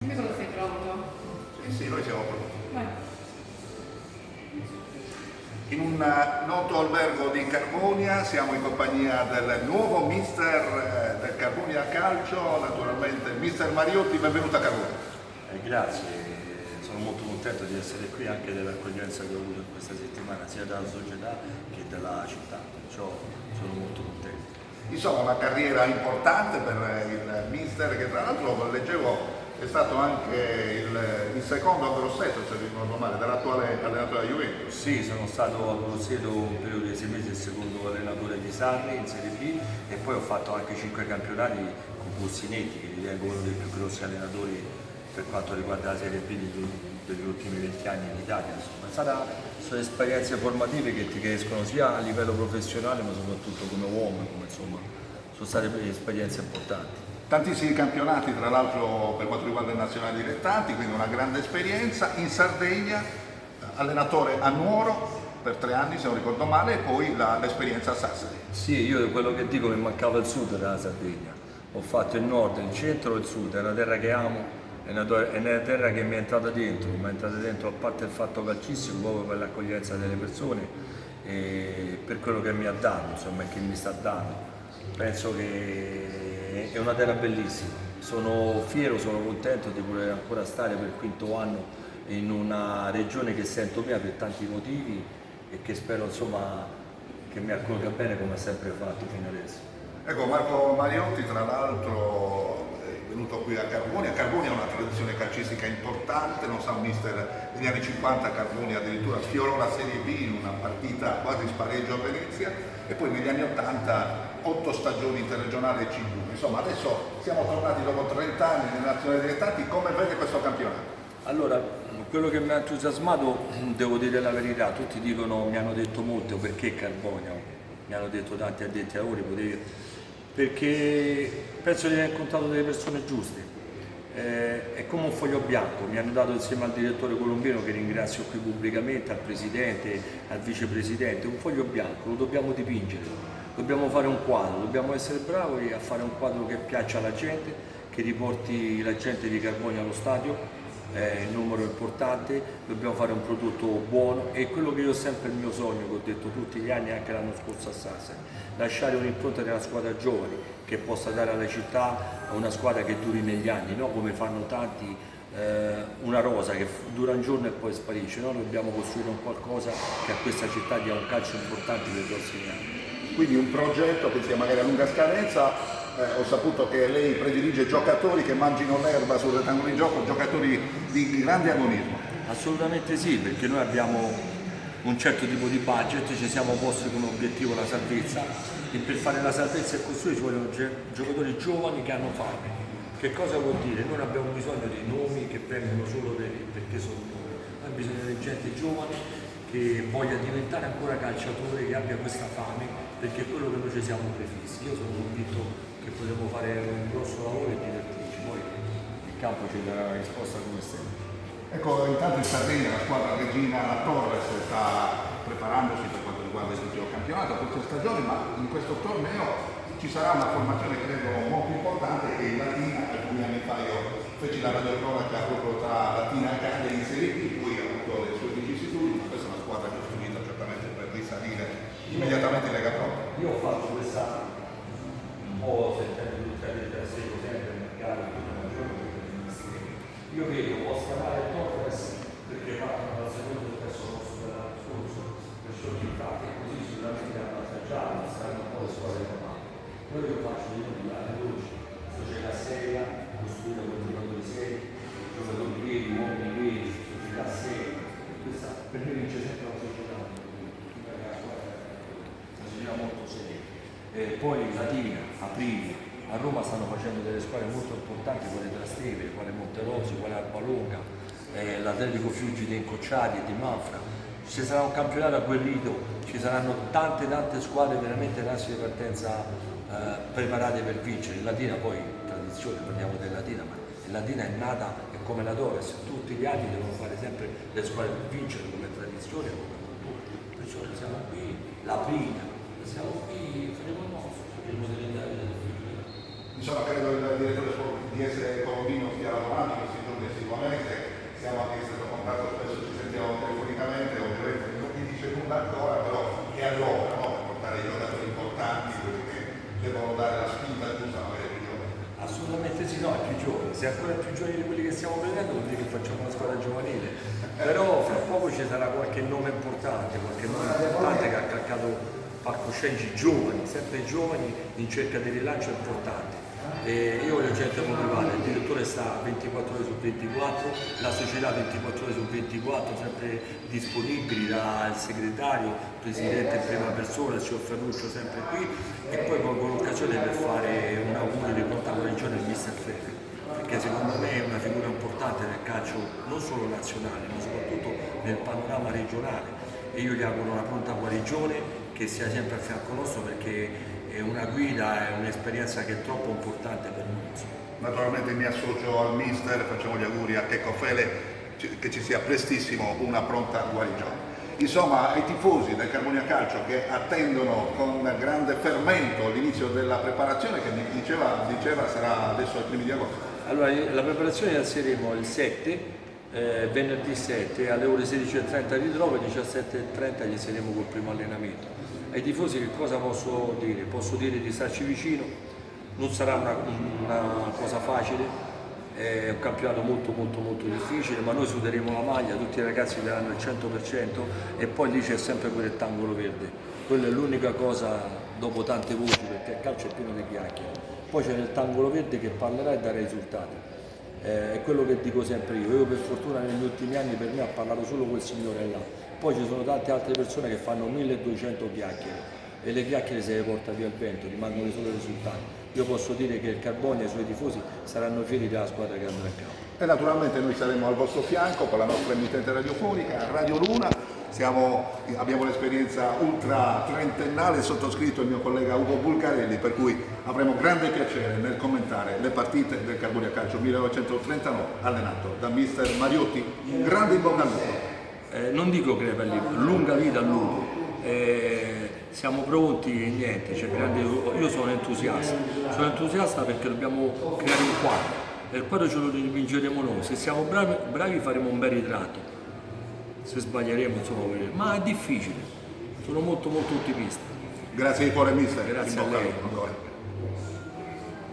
Dimmi quando sei pronto. Sì, sì, noi siamo pronti. Vai. In un noto albergo di Carbonia siamo in compagnia del nuovo mister del Carbonia Calcio, naturalmente mister Mariotti, benvenuto a Carbonia. Grazie, sono molto contento di essere qui anche dell'accoglienza che ho avuto in questa settimana sia dalla società che dalla città, perciò sono molto contento. Insomma, una carriera importante per il mister che tra l'altro leggevo è stato anche il secondo a Grosseto, se ricordo male, dell'attuale allenatore della Juventus. Sì, sono stato a Grosseto un periodo di 6 mesi il secondo allenatore di Sarri in Serie B e poi ho fatto anche 5 campionati con Pulsinetti, che ritengo uno dei più grossi allenatori per quanto riguarda la Serie B degli ultimi 20 anni in Italia. Insomma, sono esperienze formative che ti crescono sia a livello professionale ma soprattutto come uomo, insomma, sono state esperienze importanti. Tantissimi campionati, tra l'altro per quanto riguarda i nazionali dilettanti, quindi una grande esperienza. In Sardegna, allenatore a Nuoro per 3 anni se non ricordo male, e poi l'esperienza a Sassari. Sì, io quello che dico mi mancava il sud della Sardegna. Ho fatto il nord, il centro e il sud, è una terra che amo, è una terra che mi è entrata dentro, a parte il fatto calcistico, proprio per l'accoglienza delle persone e per quello che mi ha dato, insomma, e che mi sta dando. Penso che è una terra bellissima, sono fiero, sono contento di poter ancora stare per il quinto anno in una regione che sento mia per tanti motivi e che spero insomma che mi accolga bene come ha sempre fatto fino adesso. Ecco, Marco Mariotti tra l'altro è venuto qui a Carbonia. Carbonia ha una tradizione calcistica importante, non sa un mister negli anni 50 Carbonia addirittura sfiorò la Serie B in una partita quasi spareggio a Venezia e poi negli anni 80 8 stagioni interregionali e C2. Insomma, adesso siamo tornati dopo 30 anni nelle nazionali dilettanti, come vede questo campionato? Allora, quello che mi ha entusiasmato, devo dire la verità, tutti dicono, mi hanno detto molto perché Carbonia, mi hanno detto tanti addetti ai lavori, perché penso di aver incontrato delle persone giuste, è come un foglio bianco, mi hanno dato insieme al direttore Colombino, che ringrazio qui pubblicamente, al presidente, al vicepresidente, un foglio bianco, lo dobbiamo dipingere, dobbiamo fare un quadro, dobbiamo essere bravi a fare un quadro che piaccia alla gente, che riporti la gente di Carbonia allo stadio, il numero importante, dobbiamo fare un prodotto buono e quello che io ho sempre il mio sogno, che ho detto tutti gli anni, anche l'anno scorso a Sassari, lasciare un'impronta della squadra giovani che possa dare alla città una squadra che duri negli anni, no? Come fanno tanti, una rosa che dura un giorno e poi sparisce, no? Dobbiamo costruire un qualcosa che a questa città dia un calcio importante per i prossimi anni. Quindi un progetto che sia magari a lunga scadenza. Ho saputo che lei predilige giocatori che mangino l'erba sul rettangolo di gioco, giocatori di grande agonismo. Assolutamente sì, perché noi abbiamo un certo tipo di budget, ci siamo posti come obiettivo la salvezza e per fare la salvezza e costruire ci vogliono giocatori giovani che hanno fame. Che cosa vuol dire? Noi non abbiamo bisogno di nomi che vengono solo perché sono nomi, noi abbiamo bisogno di gente giovane che voglia diventare ancora calciatore, che abbia questa fame, perché è quello che noi ci siamo prefissi. Io sono convinto che potremo fare un grosso lavoro e divertirci, poi il campo ci darà la risposta come sempre. Ecco, intanto in Sardegna la squadra Regina Torres sta preparandosi per quanto riguarda il suo campionato a questa stagione, ma in questo torneo ci sarà una formazione credo molto importante che è Latina. Alcuni anni fa io feci la radiocronaca proprio tra Latina e Cagliari in Serie B, poi ha avuto le sue vicissitudini, ma questa è una squadra costruita certamente per risalire immediatamente in Lega Pro. Io ho fatto questa un po' sentendo tutti gli interessi sempre nel mercato, io vedo, posso chiamare Torres perché partono dal secondo e terzo posto dell'anno scorso, perciò infatti così sicuramente hanno assaggiato, saranno un po' le squadre normali. Quello che io faccio di nuovo alle luci, società seria, costruita con giocatori seri, giocatori veri, uomini veri, società seria. Questa per me vince sempre la società molto seria. E poi Latina, Aprili, a Roma stanno facendo delle squadre molto importanti, quale Trastevere, quale Monterosi, quale Albalonga, l'Atletico Fiuggi di Incocciati e di Mafra. Ci sarà un campionato agguerrito, ci saranno tante squadre veramente in assi di partenza preparate per vincere. Latina poi, tradizione, parliamo del Latina, ma il Latina è nata, è come la Torres, tutti gli anni devono fare sempre le squadre per vincere come tradizione e come cultura. Perciò siamo qui, la prima, siamo qui, faremo il nostro, cercheremo di diventare del figlio. Insomma, credo il direttore di essere Colombino stia lavorando in questi giorni assiduamente, siamo anche in stretto contatto, spesso ci sentiamo telefonicamente, ovviamente non mi dice nulla ancora, però è all'opera, no? Per portare i giocatori importanti, quelli che devono dare la spinta giusta, magari più giovani. Assolutamente sì, no, è più giovane, se è ancora più giovani di quelli che stiamo prendendo vuol dire che facciamo una squadra giovanile, però fra poco ci sarà qualche nome importante che ha calcato palcoscenici giovani, sempre giovani in cerca di rilancio importante. E io voglio gente motivata, il direttore sta 24 ore su 24, la società 24 ore su 24, sempre disponibili, dal segretario, presidente in prima persona, il signor Ferruccio sempre qui, e poi colgo l'occasione per fare un augurio di pronta guarigione al mister Ferri, perché secondo me è una figura importante nel calcio non solo nazionale ma soprattutto nel panorama regionale, e io gli auguro una pronta guarigione, che sia sempre a fianco nostro, perché è una guida, è un'esperienza che è troppo importante per noi. Naturalmente mi associo al mister, facciamo gli auguri a Checco Fele che ci sia prestissimo una pronta guarigione. Insomma, ai tifosi del Carbonia Calcio che attendono con grande fermento l'inizio della preparazione, che mi diceva sarà adesso ai primi di agosto. Allora, la preparazione la inizieremo il 7, venerdì 7 alle ore 16:30 di Roma e 17:30 gli saremo col primo allenamento. Ai tifosi che cosa posso dire? Posso dire di starci vicino, non sarà una cosa facile, è un campionato molto difficile, ma noi suderemo la maglia, tutti i ragazzi daranno il 100% e poi lì c'è sempre quel rettangolo verde. Quella è l'unica cosa, dopo tante voci, perché il calcio è pieno di chiacchiere. Poi c'è il rettangolo verde che parlerà e darà risultati. È quello che dico sempre io per fortuna negli ultimi anni per me ha parlato solo quel signore là, poi ci sono tante altre persone che fanno 1200 chiacchiere e le chiacchiere se le porta via il vento, rimangono solo i risultati. Io posso dire che il Carbonia e i suoi tifosi saranno fieri della squadra che andrà a campo. E naturalmente noi saremo al vostro fianco con la nostra emittente radiofonica, Radio Luna. Abbiamo l'esperienza ultra trentennale, sottoscritto il mio collega Ugo Bulgarelli, per cui avremo grande piacere nel commentare le partite del Carbonia Calcio 1939 allenato da mister Mariotti. Un grande in bocca al lupo. Non dico crepa lì, lunga vita al lupo. Siamo pronti e niente, io sono entusiasta perché dobbiamo creare un quadro e il quadro ce lo dipingeremo noi, se siamo bravi faremo un bel ritratto, se sbaglieremo insomma vedremo, ma è difficile, sono molto ottimista. Grazie di cuore mister. Grazie a lei.